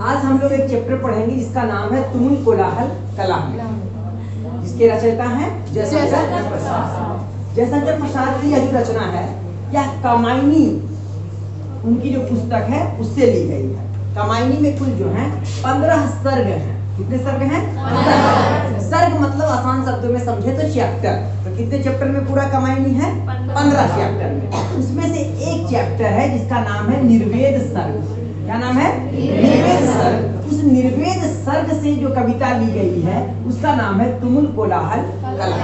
आज हम लोग एक चैप्टर पढ़ेंगे जिसका नाम है तुमुल कोलाहल कलह, जिसके रचयिता हैं जयशंकर प्रसाद। जयशंकर प्रसाद की यह रचना है, यह कामायनी उनकी जो पुस्तक है उससे ली गई है। कामायनी में कुल जो है 15 सर्ग हैं। कितने सर्ग हैं? 15। सर्ग मतलब आसान शब्दों में समझे तो चैप्टर। तो कितने चैप्टर में पूरा कामायनी है? 15 चैप्टर में। उसमें से एक चैप्टर है जिसका नाम है निर्वेद सर्ग। क्या नाम है? निर्वेद सर्ग। उस निर्वेद सर्ग से जो कविता ली गई है उसका नाम है तुमुल कोलाहल कलह।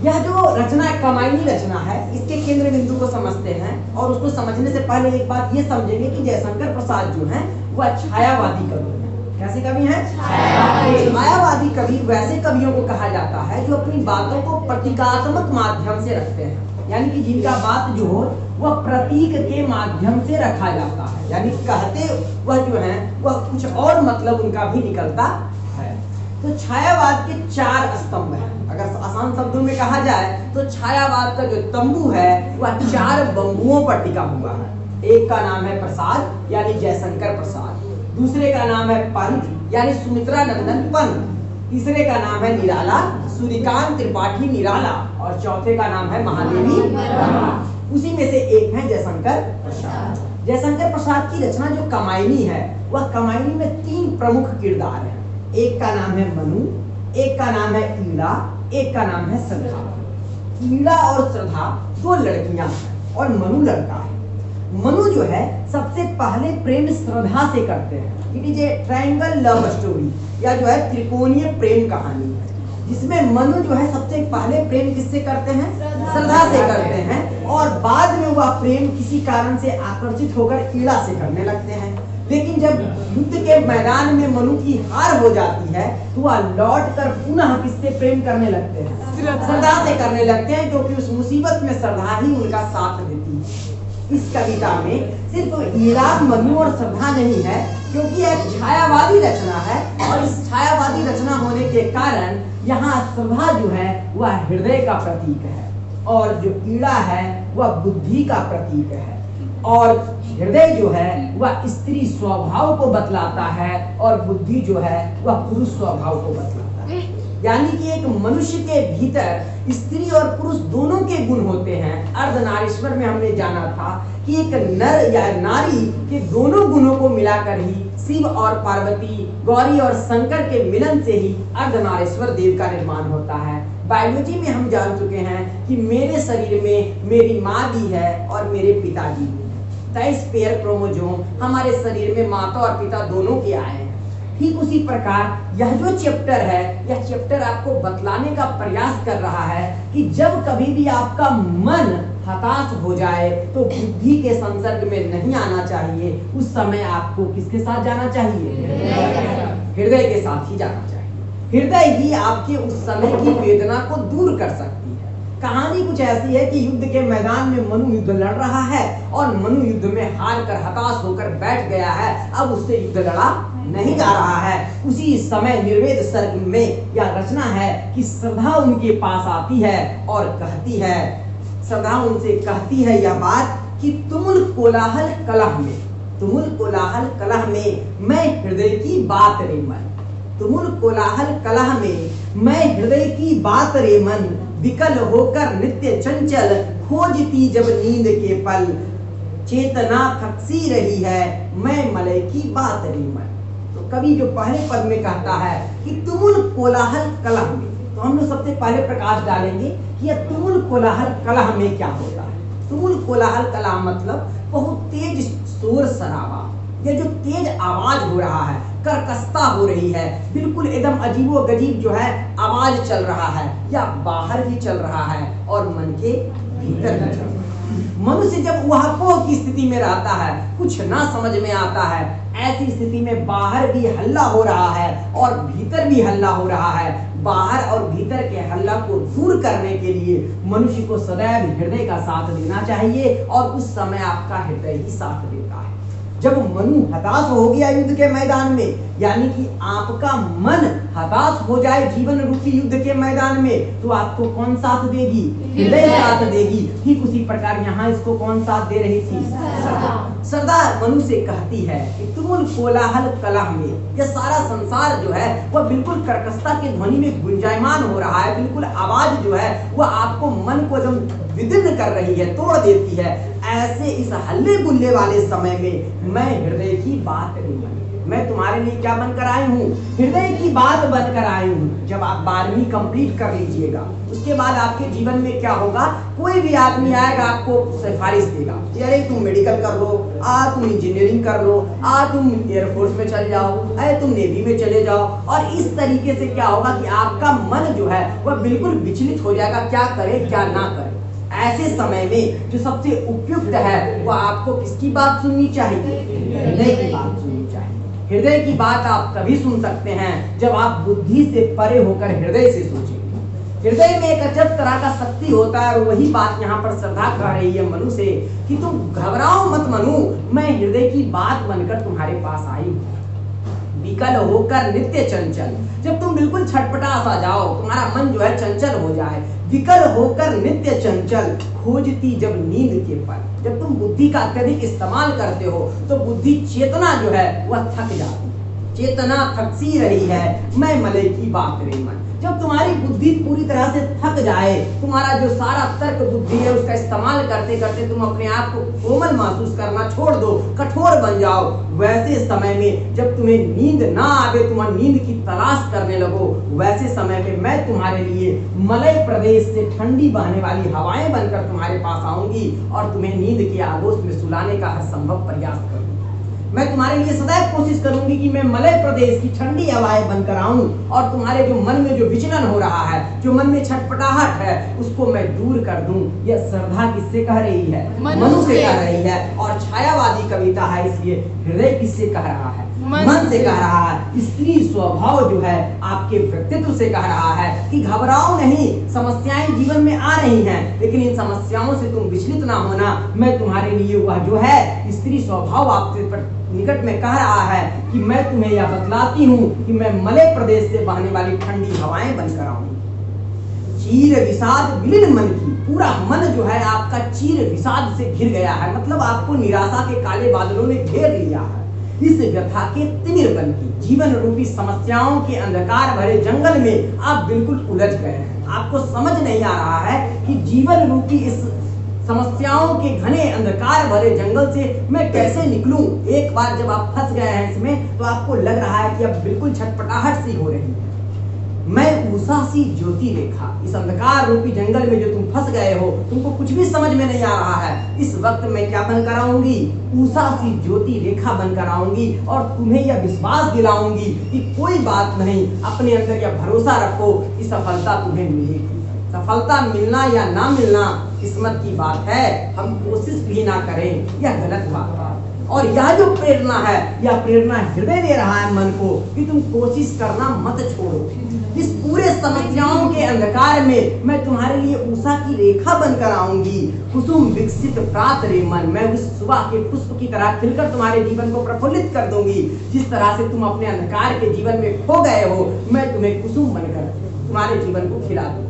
यह जो रचना कामायनी रचना है, इसके केंद्र बिंदु को समझते हैं और उसको समझने से पहले एक बात ये समझेंगे कि जयशंकर प्रसाद जो हैं वह छायावादी कवि हैं। कैसे कवि हैं? छायावादी कवि वैसे कवियों को कहा जाता है जो अपनी बातों को प्रतीकात्मक माध्यम से रखते हैं, यानी कि जिनका बात जो हो वह प्रतीक के माध्यम से रखा जाता है, यानी कहते वह जो है वह कुछ और मतलब उनका भी निकलता है। तो छायावाद के 4 स्तंभ हैं। अगर आसान शब्दों में कहा जाए तो छायावाद का जो तंबू है वह 4 बंबुओं पर टिका हुआ है। एक का नाम है प्रसाद यानी जयशंकर प्रसाद, दूसरे का नाम है पंत यानी सुमित्रा नंदन पंत, तीसरे का नाम है निराला सूर्यकांत त्रिपाठी निराला और चौथे का नाम है महादेवी। उसी में से एक है जयशंकर प्रसाद। जयशंकर प्रसाद की रचना जो कामायनी है वह कामायनी में 3 प्रमुख किरदार हैं। एक का नाम है मनु, एक का नाम है ईड़ा, एक का नाम है श्रद्धा। ईड़ा और श्रद्धा 2 लड़कियां हैं और मनु लड़का है। मनु जो है सबसे पहले प्रेम श्रद्धा से करते हैं। It is a triangle love story या जो है त्रिकोणीय प्रेम कहानी है, जिसमें मनु जो है सबसे पहले प्रेम किससे करते हैं? श्रद्धा से करते हैं और बाद में वह प्रेम किसी कारण से आकर्षित होकर ईड़ा से करने लगते हैं। लेकिन जब युद्ध के मैदान में मनु की हार हो जाती है तो वह लौट कर पुनः किससे प्रेम करने लगते हैं? श्रद्धा से करने लगते हैं, क्योंकि उस मुसीबत में श्रद्धा ही उनका साथ देती है। इस कविता में सिर्फ ईड़ा, मनु और श्रद्धा नहीं है, क्योंकि एक छायावादी रचना है और इस छायावादी रचना होने के कारण यहाँ श्रद्धा जो है वह हृदय का प्रतीक है और जो ईड़ा है वह बुद्धि का प्रतीक है और हृदय जो है वह स्त्री स्वभाव को बतलाता है और बुद्धि जो है वह पुरुष स्वभाव को बतलाता है। यानी कि एक मनुष्य के भीतर स्त्री और पुरुष दोनों के गुण होते हैं। अर्धनारीश्वर में हमने जाना था कि एक नर या नारी के दोनों गुणों को मिलाकर ही शिव और पार्वती, गौरी और शंकर के मिलन से ही अर्धनारीश्वर देव का निर्माण होता है। बायोलॉजी में हम जान चुके हैं कि मेरे शरीर में मेरी माँ भी है और मेरे पिताजी भी है। 23 पेयर क्रोमोसोम हमारे शरीर में माता और पिता दोनों के आए हैं। ठीक उसी प्रकार यह जो चैप्टर है, यह चैप्टर आपको बतलाने का प्रयास कर रहा है कि जब कभी भी आपका मन हताश हो जाए तो बुद्धि के संसर्ग में नहीं आना चाहिए। उस समय आपको किसके साथ जाना चाहिए? हृदय के साथ ही जाना चाहिए। हृदय ही आपके उस समय की वेदना को दूर कर सकती है। कहानी कुछ ऐसी है कि युद्ध के मैदान में मनु युद्ध लड़ रहा है और मनु युद्ध में हार कर हताश होकर बैठ गया है। अब उससे युद्ध लड़ा नहीं जा रहा है। उसी समय निर्वेद सर्ग में यह रचना है कि श्रद्धा उनके पास आती है और कहती है, श्रद्धा उनसे कहती है यह बात कि तुमुल कोलाहल कलह में, तुमुल कोलाहल कलह में मैं हृदय की बात रे मन, तुमुल कोलाहल कलह में मैं हृदय की बात रे मन, विकल होकर नित्य चंचल खोजती जब नींद के पल, चेतना थकसी रही है मैं मलय की बात रे मन। तो कवि जो पहले पद में कहता है कि तुमुल कोलाहल कलह में, तो हम लोग सबसे पहले प्रकाश डालेंगे कि यह तुमुल कोलाहल कलह में क्या होता है। तुमुल कोलाहल कलह मतलब बहुत तेज शोर शराबा, ये जो तेज आवाज हो रहा है, कर्कशता हो रही है, बिल्कुल एकदम अजीबो गरीब जो है आवाज चल रहा है या बाहर भी चल रहा है और मन के भीतर भी चल रहा है। मनुष्य जब वहापोह की स्थिति में रहता है, कुछ ना समझ में आता है, ऐसी स्थिति में बाहर भी हल्ला हो रहा है और भीतर भी हल्ला हो रहा है। बाहर और भीतर के हल्ला को दूर करने के लिए मनुष्य को सदैव हृदय का साथ देना चाहिए और उस समय आपका हृदय ही साथ देता है। जब मनु हताश हो गया युद्ध के मैदान में, यानी कि आपका मन हताश हो जाए जीवन रूपी युद्ध के मैदान में, तो आपको कौन साथ देगी? हृदय साथ देगी। ठीक उसी प्रकार यहाँ इसको कौन साथ दे रही थी? श्रद्धा मनु से कहती है कि तुमुल कोलाहल कलह में, यह सारा संसार जो है वह बिल्कुल कर्कशता के ध्वनि में गुंजायमान हो रहा है, बिल्कुल आवाज जो है वह आपको मन को एकदम विदीर्ण कर रही है, तोड़ देती है। ऐसे इस हल्ले गुल्ले वाले समय में मैं हृदय की बात नहीं बनी, मैं तुम्हारे लिए क्या बनकर आई हूँ? हृदय की बात बनकर आई हूँ। जब आप 12वीं कंप्लीट कर लीजिएगा, उसके बाद आपके जीवन में क्या होगा? कोई भी आदमी आएगा आपको सिफारिश देगा, अरे तुम मेडिकल कर लो, तुम इंजीनियरिंग कर लो, तुम एयरफोर्स में चले जाओ, अरे तुम नेवी में चले जाओ। और इस तरीके से क्या होगा कि आपका मन जो है वह बिल्कुल विचलित हो जाएगा, क्या करे क्या ना करे। ऐसे समय में जो सबसे उपयुक्त है वह आपको किसकी बात सुननी चाहिए? हृदय की बात सुननी चाहिए। हृदय की बात आप तभी सुन सकते हैं जब आप बुद्धि से परे होकर हृदय से सोचेंगे। हृदय में एक अजब तरह का शक्ति होता है, और वही बात यहाँ पर श्रद्धा कह रही है मनु से कि तुम घबराओ मत मनु, मैं हृदय की बात बनकर तुम्हारे पास आई हूँ। विकल होकर नित्य चंचल, जब तुम बिल्कुल छटपटा सा जाओ, तुम्हारा मन जो है चंचल हो जाए, विकल होकर नित्य चंचल, खोजती जब नींद के पल। जब तुम बुद्धि का अत्यधिक इस्तेमाल करते हो तो बुद्धि चेतना जो है वह थक जाती है, चेतना थक सी रही है, मैं मलय की बात रे मन। जब तुम्हारी बुद्धि पूरी तरह से थक जाए, तुम्हारा जो सारा तर्क बुद्धि है उसका इस्तेमाल करते करते तुम अपने आप को कोमल महसूस करना छोड़ दो, कठोर बन जाओ, वैसे समय में जब तुम्हें नींद ना आवे, तुम नींद की तलाश करने लगो, वैसे समय में मैं तुम्हारे लिए मलय प्रदेश से ठंडी बहने वाली हवाएं बनकर तुम्हारे पास आऊंगी और तुम्हें नींद के आगोश में सुलाने का हर संभव प्रयास करूंगी। मैं तुम्हारे लिए सदैव कोशिश करूंगी कि मैं मलय प्रदेश की ठंडी हवाएं बनकर आऊं और तुम्हारे जो मन में जो विचलन हो रहा है, जो मन में छटपटाहट है, उसको मैं दूर कर दूं। यह श्रद्धा किससे कह रही है? मनु से कह रही है। और छायावादी कविता है, इसलिए हृदय किससे कह रहा है? मन से कह रहा है। स्त्री स्वभाव जो है आपके व्यक्तित्व से कह रहा है कि घबराओ नहीं, समस्याएं जीवन में आ रही हैं, लेकिन इन समस्याओं से तुम विचलित ना होना। मैं तुम्हारे लिए वह जो है स्त्री स्वभाव आपके निकट में कह रहा है कि मैं तुम्हें यह बतलाती हूँ कि मैं मलय प्रदेश से बहने वाली ठंडी हवाएं बनकर आऊंगी। चीर विषाद विलीन मन की, पूरा मन जो है आपका चीर विषाद से घिर गया है, मतलब आपको निराशा के काले बादलों ने घेर लिया है। इस व्यथा के तिमिर बन की जीवन रूपी समस्याओं के अंधकार भरे जंगल में आप बिल्कुल उलझ गए हैं। आपको समझ नहीं आ रहा है कि जीवन रूपी इस समस्याओं के घने अंधकार भरे जंगल से मैं कैसे निकलूं। एक बार जब आप फंस गए हैं इसमें, तो आपको लग रहा है कि अब बिल्कुल छटपटाहट सी हो रही है। मैं उषा सी ज्योति रेखा, इस अंधकार रूपी जंगल में जो तुम फंस गए हो, तुमको कुछ भी समझ में नहीं आ रहा है, इस वक्त मैं क्या बनकर आऊंगी? उषा सी ज्योति रेखा बनकर आऊंगी और तुम्हें यह विश्वास दिलाऊंगी कि कोई बात नहीं, अपने अंदर यह भरोसा रखो कि सफलता तुम्हें मिलेगी। सफलता मिलना या ना मिलना किस्मत की बात है, हम कोशिश भी ना करें यह गलत बात है। और यह जो प्रेरणा है, यह प्रेरणा हृदय दे रहा है मन को कि तुम कोशिश करना मत छोड़ो। इस पूरे समस्याओं के अंधकार में मैं तुम्हारे लिए उषा की रेखा बनकर आऊंगी। कुसुम विकसित प्रात रे मन, मैं उस सुबह के पुष्प की तरह खिलकर तुम्हारे जीवन को प्रफुल्लित कर दूंगी। जिस तरह से तुम अपने अंधकार के जीवन में खो गए हो, मैं तुम्हें कुसुम बनकर तुम्हारे जीवन को खिला दूंगी।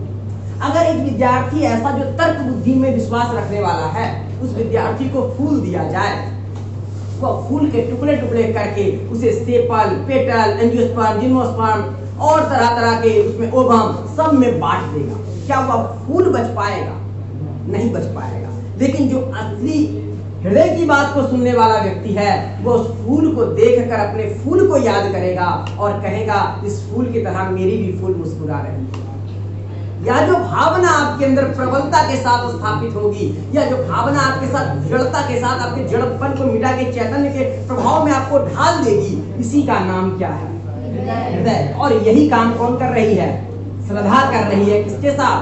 अगर एक विद्यार्थी ऐसा जो तर्क बुद्धि में विश्वास रखने वाला है, उस विद्यार्थी को फूल दिया जाए, वह फूल के टुकड़े टुकड़े करके उसे सेपल, पेटल, एंजियोस्पर्म, जिम्नोस्पर्म और तरह तरह के उसमें ओवम सब में बांट देगा। क्या वह फूल बच पाएगा? नहीं बच पाएगा। लेकिन जो असली हृदय की बात को सुनने वाला व्यक्ति है, वो उस फूल को देखकर अपने फूल को याद करेगा और कहेगा इस फूल की तरह मेरी भी फूल मुस्कुरा रही है। या जो भावना आपके अंदर प्रबलता के साथ स्थापित होगी, या जो भावना आपके साथ दृढ़ता के साथ आपके जड़पन को मिटा के चैतन्य के प्रभाव में आपको ढाल देगी, इसी का नाम क्या है? हृदय। और यही काम कौन कर रही है? श्रद्धा कर रही है। किसके साथ?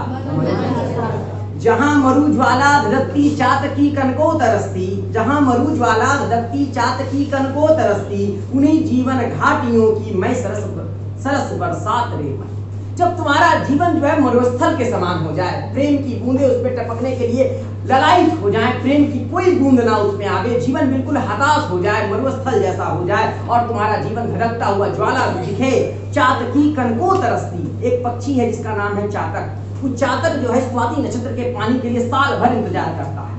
जहां मरु ज्वाला धधकती चातकी कनको तरसती, जहां मरु ज्वाला धधकती चातकी कनको तरसती, उन्हीं जीवन घाटियों की मैं सरस बरसात रे मन। जब तुम्हारा जीवन जो है मरुस्थल के समान हो जाए, प्रेम की बूंदे उस पर टपकने के लिए ललायित हो जाए, प्रेम की कोई बूंद ना उसमें आवे, जीवन बिल्कुल हताश हो जाए, मरुस्थल जैसा हो जाए और तुम्हारा जीवन धड़कता हुआ ज्वाला दिखे। चातकी कनको तरसती, एक पक्षी है जिसका नाम है चातक। वो चातक जो है स्वाति नक्षत्र के पानी के लिए साल भर इंतजार करता है।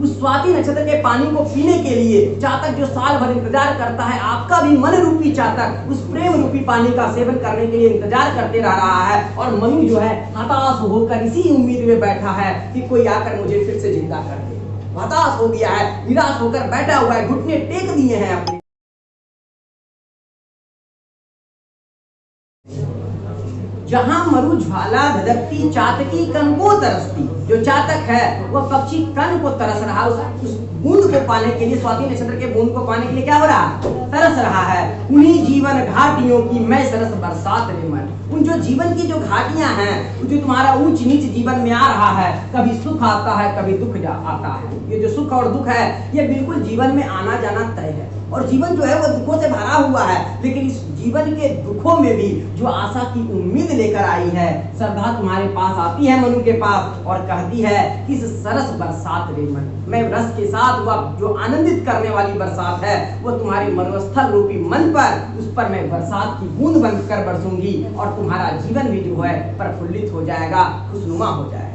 उस स्वाति नक्षत्र के पानी को पीने के लिए चातक जो साल भर इंतजार करता है, आपका भी मन रूपी चातक उस प्रेम रूपी पानी का सेवन करने के लिए इंतजार करते रह रहा है। और मनु जो है हताश होकर इसी उम्मीद में बैठा है कि कोई आकर मुझे फिर से जिंदा कर दे। हताश हो गया है, निराश होकर बैठा हुआ है, घुटने टेक दिए हैं अपने। जहां मरु ज्वाला धधकती चातकी कन को तरसती, जो चातक है वह पक्षी कन को तरस रहा, उस बूंद को पाने के लिए, स्वाति नक्षत्र के बूंद को पाने के लिए क्या हो रहा, तरस रहा है। उन्हीं जीवन घाटियों की मैं सरस बरसात रे मन, उन जो जीवन की जो घाटियां हैं, जो तुम्हारा ऊंच नीच जीवन में आ रहा है, कभी सुख आता है कभी दुख आता है। ये जो सुख और दुख है ये बिल्कुल जीवन में आना जाना तय है और जीवन जो है वो दुखों से भरा हुआ है। लेकिन इस जीवन के दुखों में भी जो आशा की उम्मीद लेकर आई है, श्रद्धा तुम्हारे पास आती है मनु के पास और कहती है कि इस सरस बरसात रे मन, मैं रस के साथ वह जो आनंदित करने वाली बरसात है वो तुम्हारे मरुस्थल रूपी मन पर, उस पर मैं बरसात की बूंद बनकर बरसूंगी और तुम्हारा जीवन भी जो है प्रफुल्लित हो जाएगा, खुशनुमा हो जाएगा।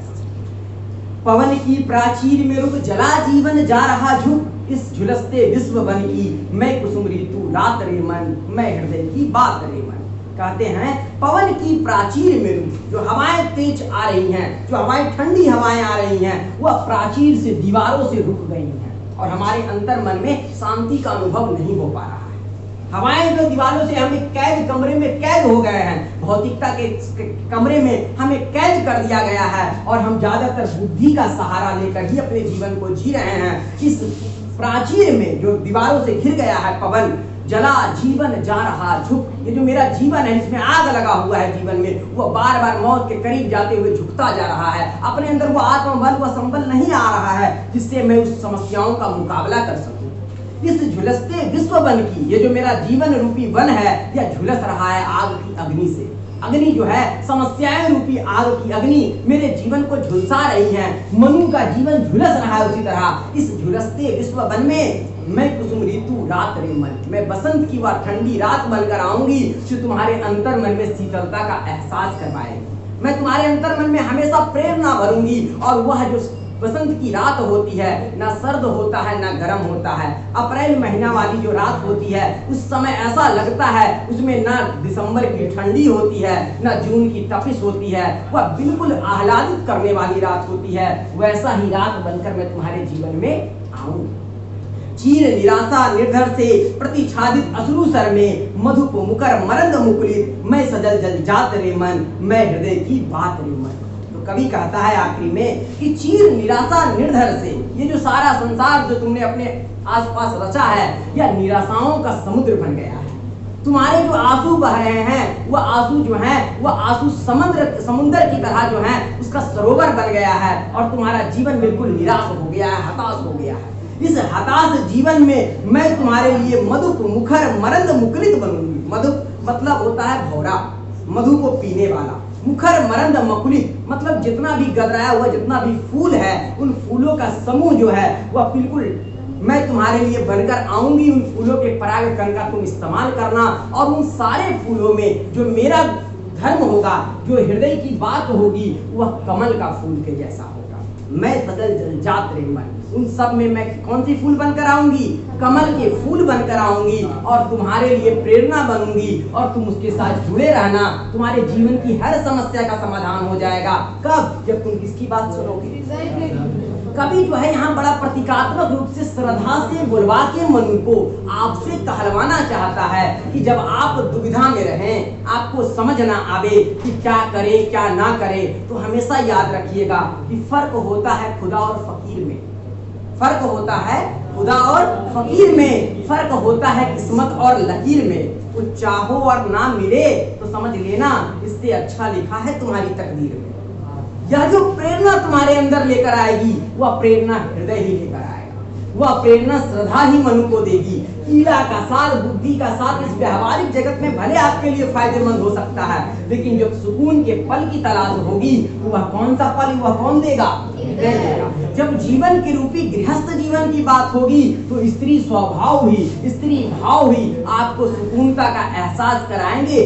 पवन की प्राचीर में रुक जला जीवन जा रहा झुक, इस झुलसते विश्व बन की मैं कुसुम ऋतु रात रे मन, मैं हृदय की बात रे मन। कहते हैं पवन की प्राचीर में रुक, जो हवाएं तेज आ रही हैं, जो हवाएं ठंडी हवाएं आ रही हैं, वह प्राचीर से, दीवारों से रुक गई हैं और हमारे अंतर मन में शांति का अनुभव नहीं हो पा रहा है। हवाएं जो दीवारों से हमें कैद, कमरे में कैद हो गए हैं, भौतिकता के कमरे में हमें कैद कर दिया गया है और हम ज्यादातर बुद्धि का सहारा लेकर ही अपने जीवन को जी रहे हैं। इस प्राचीर में जो दीवारों से घिर गया है पवन, जला जीवन जा रहा झुक, ये जो मेरा जीवन है इसमें आग लगा हुआ है जीवन में, वो बार बार मौत के करीब जाते हुए झुकता जा रहा है। अपने अंदर वो आत्मबल, वो संबल नहीं आ रहा है जिससे मैं उस समस्याओं का मुकाबला कर सकूं। इस झुलसते विश्व वन की, ये जो मेरा जीवन रूपी वन है यह झुलस रहा है आग की अग्नि से। अग्नि जो है समस्याएं रूपी आग की अग्नि मेरे जीवन को झुलसा रही है। मनु का जीवन झुलस रहा है उसी तरह इस झुलसते विश्व वन में मैं कुसुम ऋतु रात रे मन, मैं बसंत की वह ठंडी रात बनकर आऊंगी जो तुम्हारे अंतर मन में शीतलता का एहसास करवाएगी। मैं तुम्हारे अंतर मन में हमेशा प्रेरणा भरूंगी और वह जो बसंत की रात होती है, ना सर्द होता है ना गर्म होता है। अप्रैल महीना वाली जो रात होती है उस समय ऐसा लगता है उसमें ना दिसंबर की ठंडी होती है ना जून की तपिश होती है, वह बिल्कुल आह्लादित करने वाली रात होती है। वैसा ही रात बनकर मैं तुम्हारे जीवन में आऊं। चीर निराशा निर्धर से प्रतिछादित अश्रु सर में, मधुप मुकर मरंद मुकुलित मैं सजल जल जात रे मन, मैं हृदय की बात रे मन। कवि कहता है आखिरी में कि चीर निराशा निर्धर से, ये जो सारा संसार जो तुमने अपने आसपास रचा है यह निराशाओं का समुद्र बन गया है। तुम्हारे जो आंसू बह रहे हैं वह आंसू जो हैं वह आंसू समुद्र की तरह जो है उसका सरोवर बन गया है और तुम्हारा जीवन बिल्कुल निराश हो गया है, हताश हो गया है। इस हताश जीवन में मैं तुम्हारे लिए मधुप मुखर मरंद मुकुलित बनूंगी। मधुप मतलब होता है भौरा, मधु को पीने वाला। मुखर मरंद मकुलित मतलब जितना भी गदराया हुआ जितना भी फूल है उन फूलों का समूह जो है वह बिल्कुल मैं तुम्हारे लिए बनकर आऊंगी। उन फूलों के पराग कण का तुम इस्तेमाल करना और उन सारे फूलों में जो मेरा धर्म होगा, जो हृदय की बात होगी, वह कमल का फूल के जैसा होगा। मैं सजल जल जात रे मन, उन सब में मैं कौन सी फूल बनकर आऊंगी? कमल के फूल बनकर आऊंगी और तुम्हारे लिए प्रेरणा बनूंगी और तुम उसके साथ जुड़े रहना। तुम्हारे जीवन की हर समस्या का समाधान हो जाएगा। कब? जब तुम किसकी बात सुनोगे। कवि जो है यहाँ बड़ा प्रतीकात्मक रूप से श्रद्धा से बुलवा के मन को आपसे कहलवाना चाहता है कि जब आप दुविधा में रहें, आपको समझ ना आवे कि क्या करे क्या ना करे, तो हमेशा याद रखिएगा कि फर्क होता है खुदा और फकीर में। फर्क होता है खुदा और फकीर में, फर्क होता है किस्मत और लकीर में। कुछ चाहो और ना मिले तो समझ लेना इससे अच्छा लिखा है तुम्हारी तकदीर में। यह जो प्रेरणा तुम्हारे अंदर लेकर आएगी वह प्रेरणा हृदय ही लेकर आएगा, वह प्रेरणा श्रद्धा ही मनु को देगी। कीड़ा का साथ, बुद्धि का साथ इस व्यवहारिक जगत में भले आपके लिए फायदेमंद हो सकता है, लेकिन जब सुकून के पल की तलाश होगी वह कौन सा पल, वह कौन देगा? दे देगा। जब जीवन के रूपी गृहस्थ जीवन की बात होगी तो स्त्री स्वभाव ही, स्त्री भाव ही आपको सुकूनता का एहसास कराएंगे।